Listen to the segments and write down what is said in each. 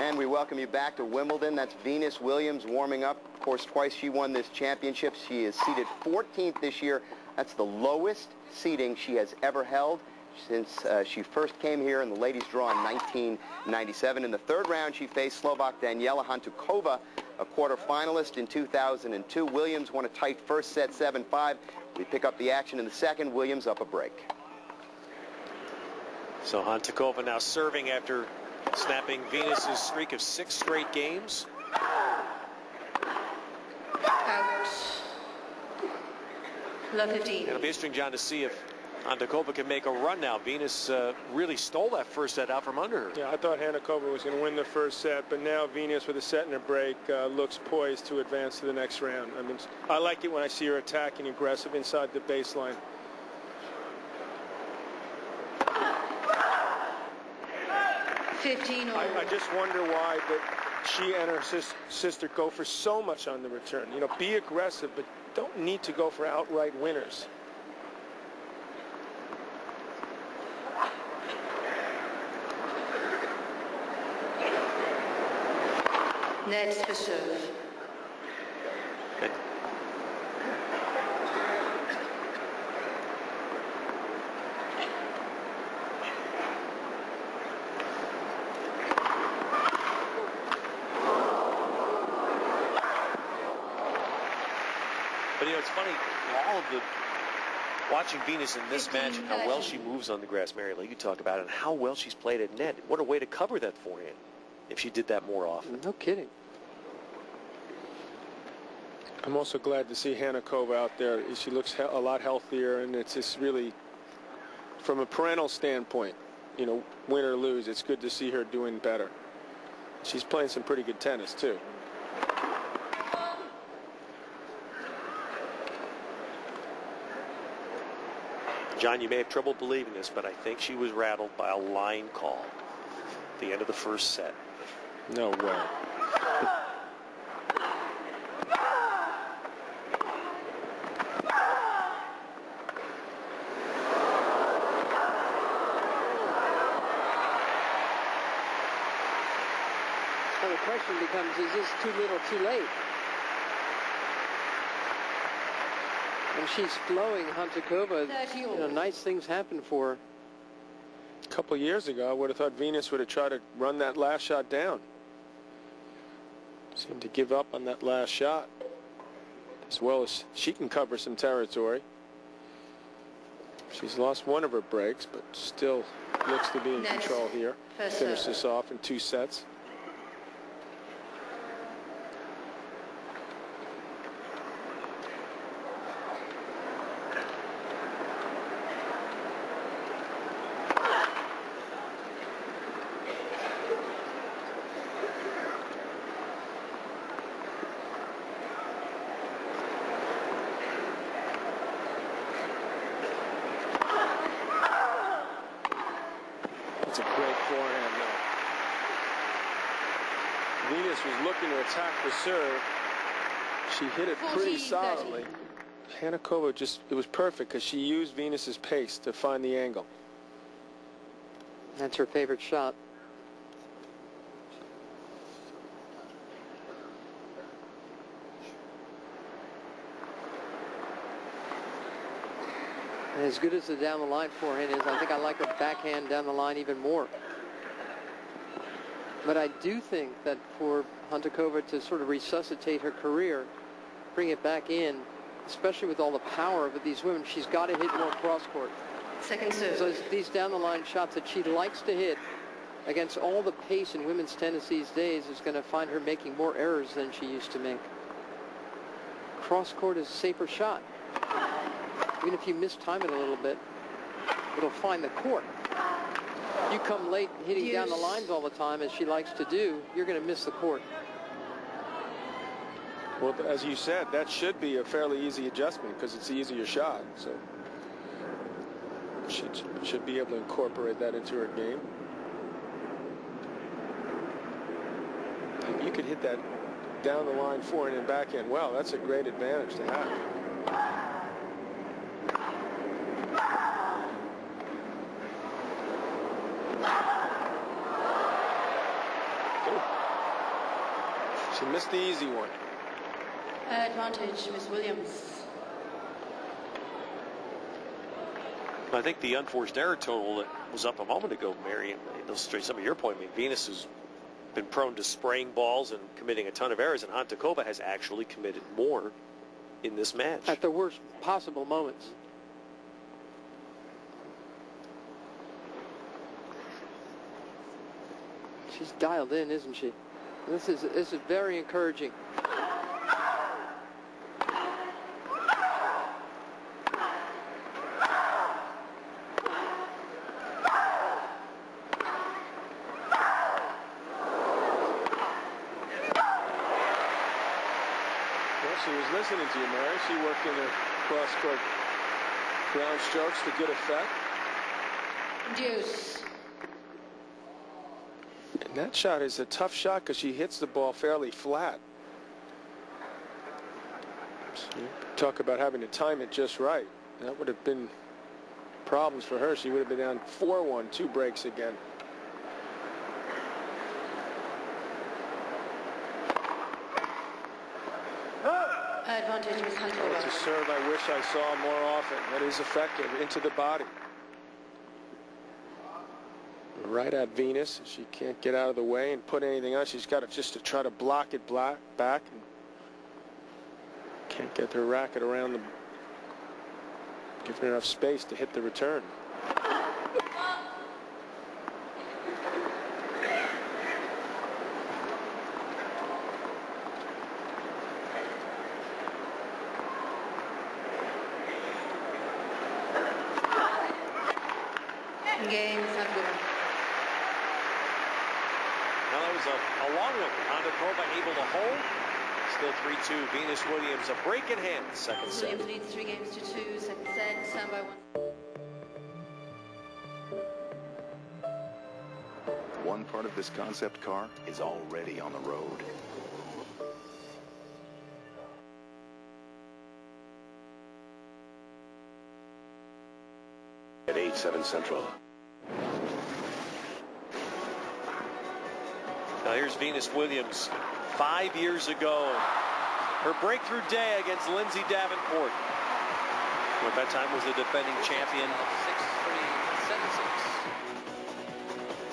And we welcome you back to Wimbledon. That's Venus Williams warming up. Of course, twice she won this championship. She is seeded 14th this year. That's the lowest seeding she has ever held since she first came here in the ladies' draw in 1997. In the third round, she faced Slovak Daniela Hantuchova, a quarterfinalist in 2002. Williams won a tight first set, 7-5. We pick up the action in the second. Williams up a break. So Hantuchova now serving after snapping Venus's streak of 6 straight games. Out. Love 15. It'll be interesting, John, to see if Hantuchova can make a run now. Venus really stole that first set out from under her. Yeah, I thought Hantuchova was going to win the first set, but now Venus, with a set and a break, looks poised to advance to the next round. I mean, I like it when I see her attacking aggressive inside the baseline. I just wonder why that she and her sister go for so much on the return. You know, be aggressive, but don't need to go for outright winners. Next for serve. But you know, it's funny, all of the watching Venus in this match and how well she moves on the grass, Mary Lee, you talk about it, and how well she's played at net. What a way to cover that forehand if she did that more often. No kidding. I'm also glad to see Hantuchova out there. She looks a lot healthier, and it's just really, from a parental standpoint, you know, win or lose, it's good to see her doing better. She's playing some pretty good tennis, too. John, you may have trouble believing this, but I think she was rattled by a line call at the end of the first set. No way. So the question becomes, is this too little too late? And she's flowing, Hantuchova. You know, nice things happen for her. A couple of years ago, I would have thought Venus would have tried to run that last shot down. Seemed to give up on that last shot, as well as she can cover some territory. She's lost one of her breaks, but still looks to be in control here. Finish this off in 2 sets. It's a great forehand now. Venus was looking to attack the serve. She hit it pretty solidly. Hantuchova it was perfect because she used Venus's pace to find the angle. That's her favorite shot. And as good as the down the line forehand is, I think I like her backhand down the line even more. But I do think that for Hantuchova to sort of resuscitate her career, bring it back in, especially with all the power of these women, she's got to hit more cross court. Second serve. So these down the line shots that she likes to hit against all the pace in women's tennis these days is going to find her making more errors than she used to make. Cross court is a safer shot. Even if you mistime it a little bit, it'll find the court. You come late hitting down the lines all the time, as she likes to do, you're going to miss the court. Well, as you said, that should be a fairly easy adjustment because it's the easier shot. So she should be able to incorporate that into her game. And you could hit that down the line forehand and backhand well. That's a great advantage to have. Ooh. She missed the easy one. Advantage, Miss Williams. I think the unforced error total that was up a moment ago, Mary, illustrates some of your point. I mean, Venus has been prone to spraying balls and committing a ton of errors, and Hantuchova has actually committed more in this match. At the worst possible moments. She's dialed in, isn't she? This is very encouraging. She was listening to you, Mary. She worked in the cross-court ground strokes to good effect. Deuce. And that shot is a tough shot because she hits the ball fairly flat. So talk about having to time it just right. That would have been problems for her. She would have been down 4-1, 2 breaks again. Advantage, Miss Hantuchova. It's a serve I wish I saw more often. That is effective into the body. Right at Venus. She can't get out of the way and put anything on. She's got to just to try to block it back. And can't get her racket around the. Give her enough space to hit the return. Game, Hantuchova. Now that was a long one. Hantuchova able to hold. Still 3-2. Venus Williams a break in hand. Second set. Williams leads 3 games to 2. Second set, stand by 1. One part of this concept car is already on the road. At 8/7 Central. Now here's Venus Williams 5 years ago. Her breakthrough day against Lindsay Davenport, who at that time was the defending champion. 6-3,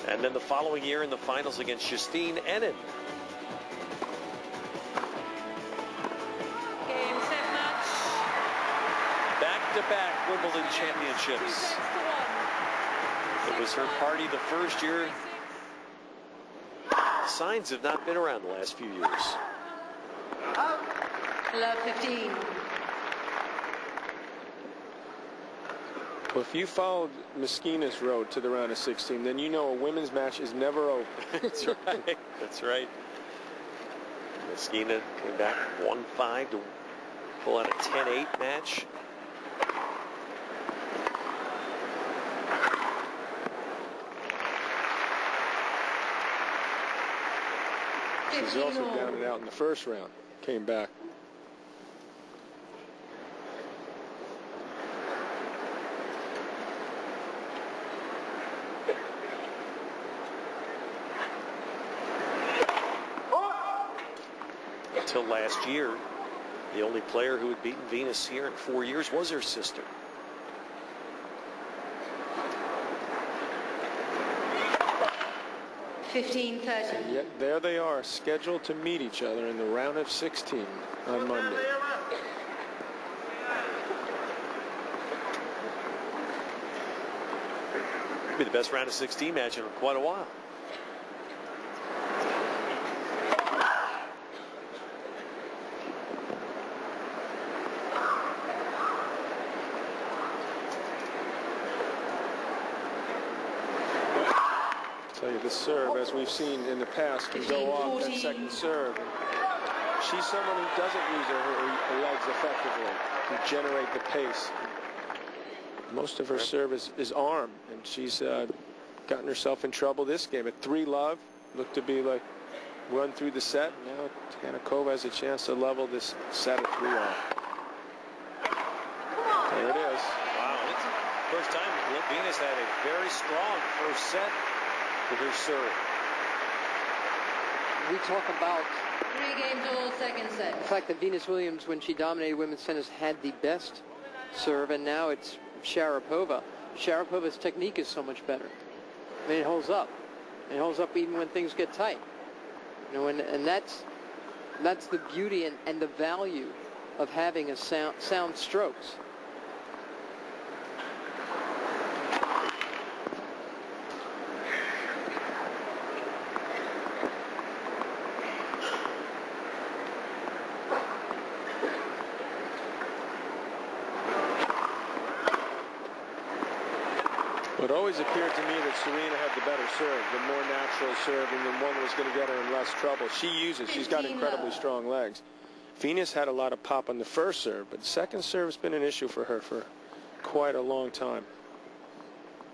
7-6. And then the following year in the finals against Justine Ennen. Game, set, match. Back-to-back Wimbledon championships. It was her party the first year. Signs have not been around the last few years. Love 15. Well, if you followed Moschina's road to the round of 16, then you know a women's match is never over. That's right. That's right. Moschina came back 1-5 to pull out a 10-8 match. She's also down and out in the first round. Came back. Until last year, the only player who had beaten Venus here in 4 years was her sister. $15.30. And yet there they are, scheduled to meet each other in the round of 16 on Monday. Could be the best round of 16 match in quite a while. Tell you, the serve, as we've seen in the past, can go off that second serve. And she's someone who doesn't use her legs effectively to generate the pace. Most of her serve is arm, and she's gotten herself in trouble this game. At 3-love, looked to be like run through the set. Now Hantuchova has a chance to level this set at 3-all. There it is. Wow, it's the first time Venus had a very strong first set with her serve. We talk about 3 games all, second set. the fact that Venus Williams, when she dominated women's tennis, had the best serve, and now it's Sharapova. Sharapova's technique is so much better. I mean, it holds up. It holds up even when things get tight. You know, and that's the beauty and the value of having a sound strokes. It always appeared to me that Serena had the better serve, the more natural serve, and the one was going to get her in less trouble. She's got incredibly strong legs. Venus had a lot of pop on the first serve, but the second serve has been an issue for her for quite a long time.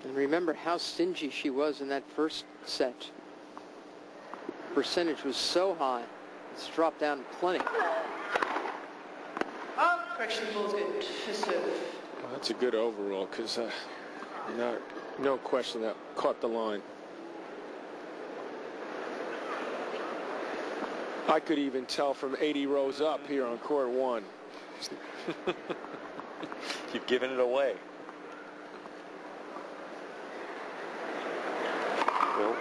And remember how stingy she was in that first set. Percentage was so high. It's dropped down plenty. Correction, ball's good for serve. Well, that's a good overall because no question that caught the line. I could even tell from 80 rows up here on court 1. You've given it away. Well,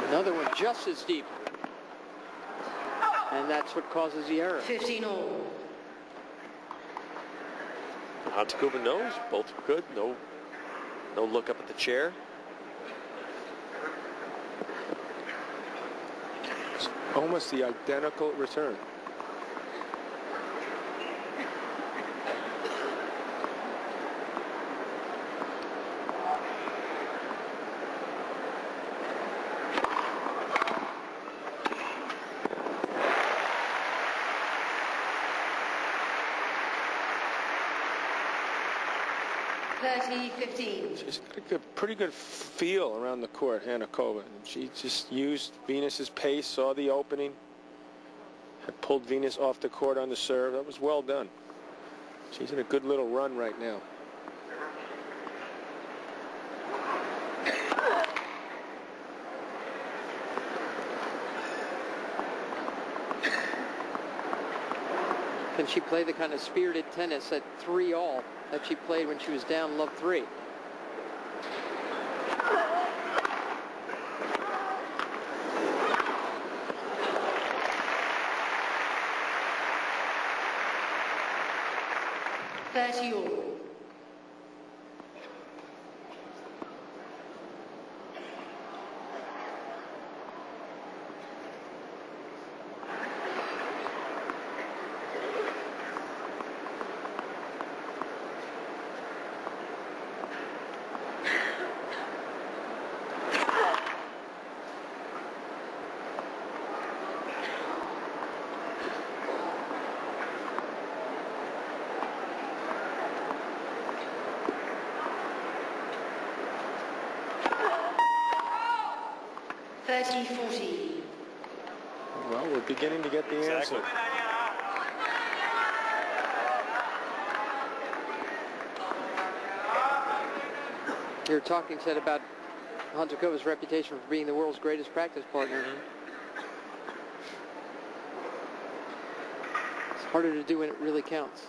another one just as deep. And that's what causes the error. 15 all. Hantuchova knows. Both are good. No look up at the chair. It's almost the identical return. She's got a pretty good feel around the court, Hantuchova. She just used Venus's pace, saw the opening, had pulled Venus off the court on the serve. That was well done. She's in a good little run right now. Can she play the kind of spirited tennis at 3-all that she played when she was down love 3? All. 30-40. Well, we're beginning to get the answer. You're talking, said, about Hantuchova's reputation for being the world's greatest practice partner. It's harder to do when it really counts.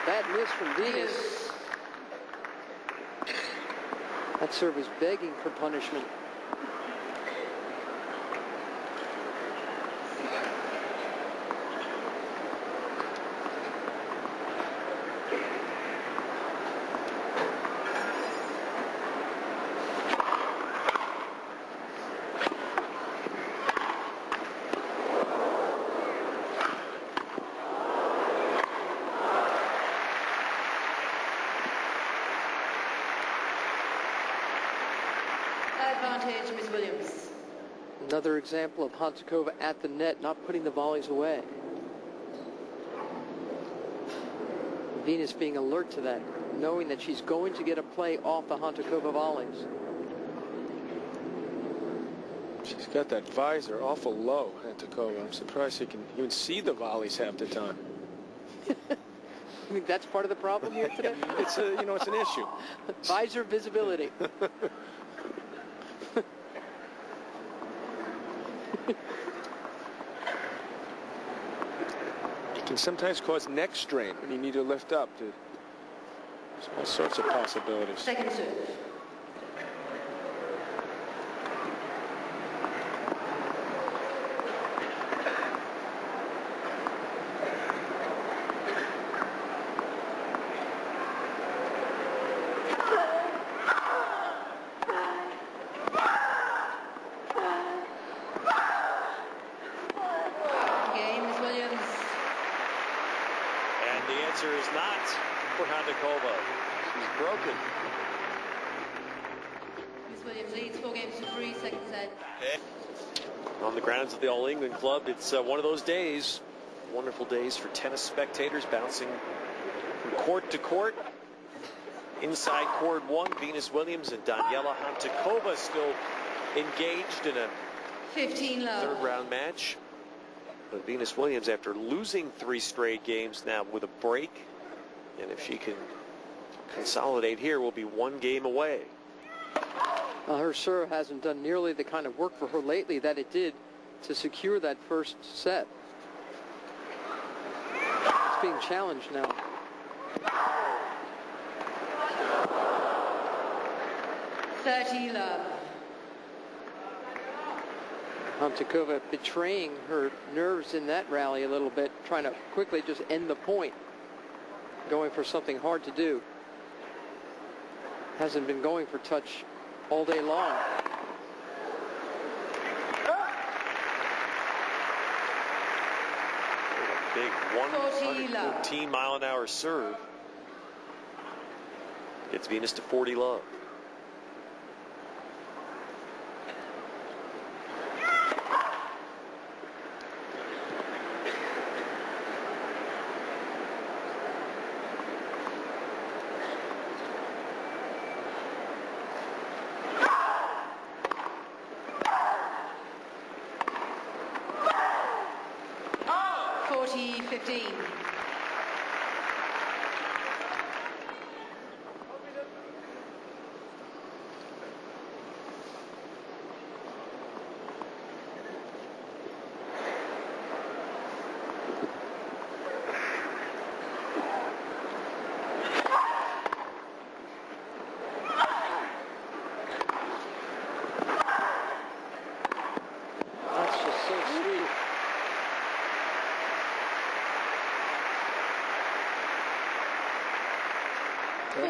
Bad miss from Venus. That serve was begging for punishment. Advantage, Ms. Williams. Another example of Hantuchova at the net, not putting the volleys away. Venus being alert to that, knowing that she's going to get a play off the Hantuchova volleys. She's got that visor awful low, Hantuchova. I'm surprised she can even see the volleys half the time. I think that's part of the problem here today. It's it's an issue. Visor visibility. It can sometimes cause neck strain when you need to lift up. There's all sorts of possibilities. Second serve. Is not for Hantuchova. She's broken. Miss Williams leads 4 games to 3, second set. On the grounds of the All England Club, it's one of those days, wonderful days for tennis spectators, bouncing from court to court. Inside court 1, Venus Williams and Daniela Hantuchova still engaged in a 15 love. third round match. But Venus Williams, after losing 3 straight games now with a break, and if she can consolidate here, will be 1 game away. Her serve hasn't done nearly the kind of work for her lately that it did to secure that first set. It's being challenged now. Love. Hantuchova betraying her nerves in that rally a little bit, trying to quickly just end the point, going for something hard to do. Hasn't been going for touch all day long. Big 114-mile-an-hour serve. Gets Venus to 40 love.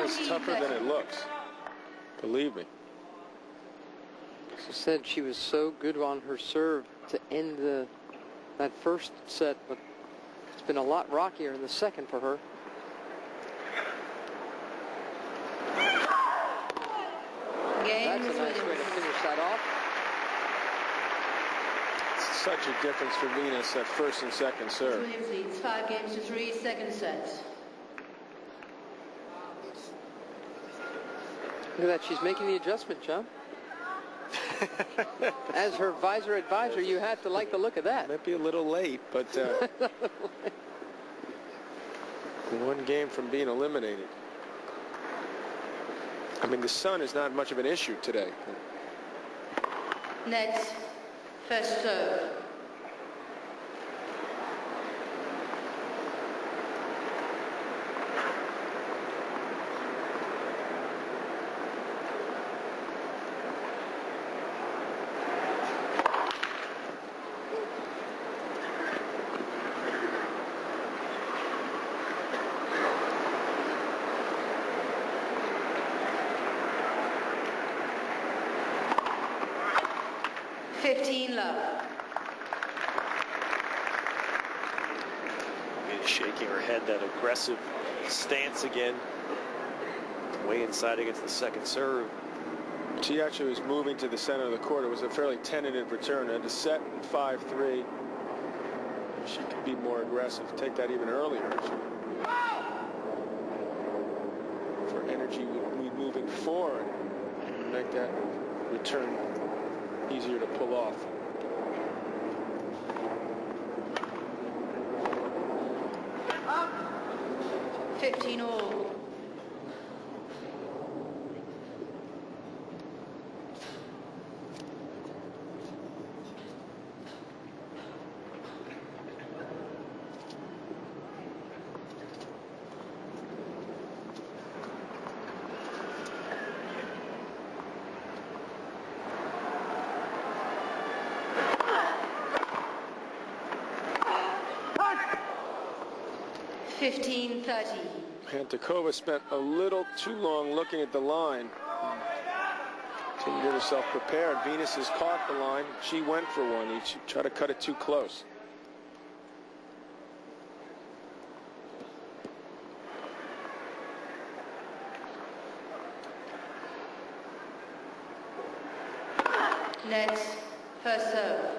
It's tougher than it looks. Believe me. She said she was so good on her serve to end that first set, but it's been a lot rockier in the second for her. That's a nice way to finish that off. It's such a difference for Venus at first and second serve. Williams leads 5 games to 3, second set. Look at that, she's making the adjustment, John. As her visor advisor, you have to like the look of that. Might be a little late, but 1 game from being eliminated. I mean, the sun is not much of an issue today. Net, first serve. Love. Shaking her head, that aggressive stance again. Way inside against the second serve. She actually was moving to the center of the court. It was a fairly tentative return. And to set in 5-3, she could be more aggressive, take that even earlier. For energy, we moving forward and make that return easier to pull off. Up. 15 all. Hantuchova spent a little too long looking at the line. Didn't get herself prepared. Venus has caught the line. She went for one. She tried to cut it too close. Net, first serve.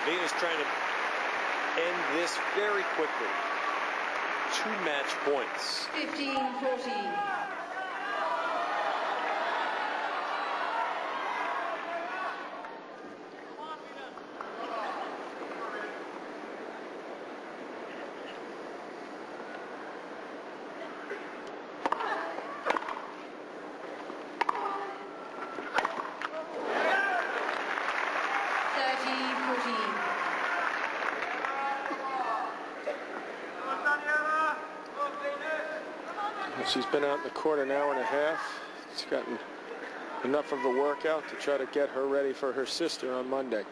Venus trying to end this very quickly. 2 match points. 15-14. She's been out in the court an hour and a half. She's gotten enough of a workout to try to get her ready for her sister on Monday.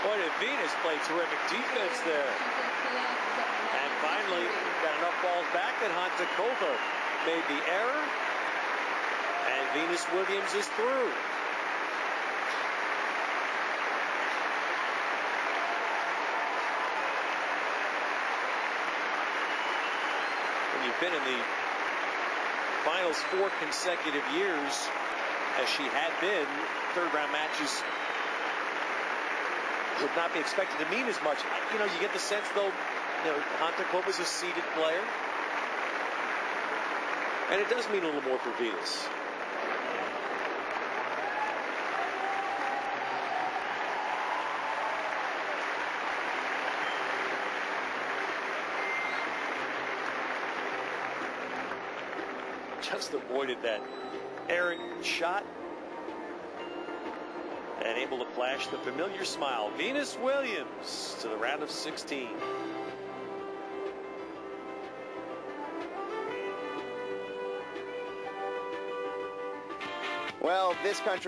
Boy, did Venus play terrific defense there. And finally, got enough balls back that Hantuchova made the error. And Venus Williams is through. When you've been in the finals 4 consecutive years, as she had been, third-round matches would not be expected to mean as much. You know, you get the sense, though, Hantuchova's a seeded player. And it does mean a little more for Venus. Just avoided that errant shot. And able to flash the familiar smile. Venus Williams to the round of 16. Well, this country's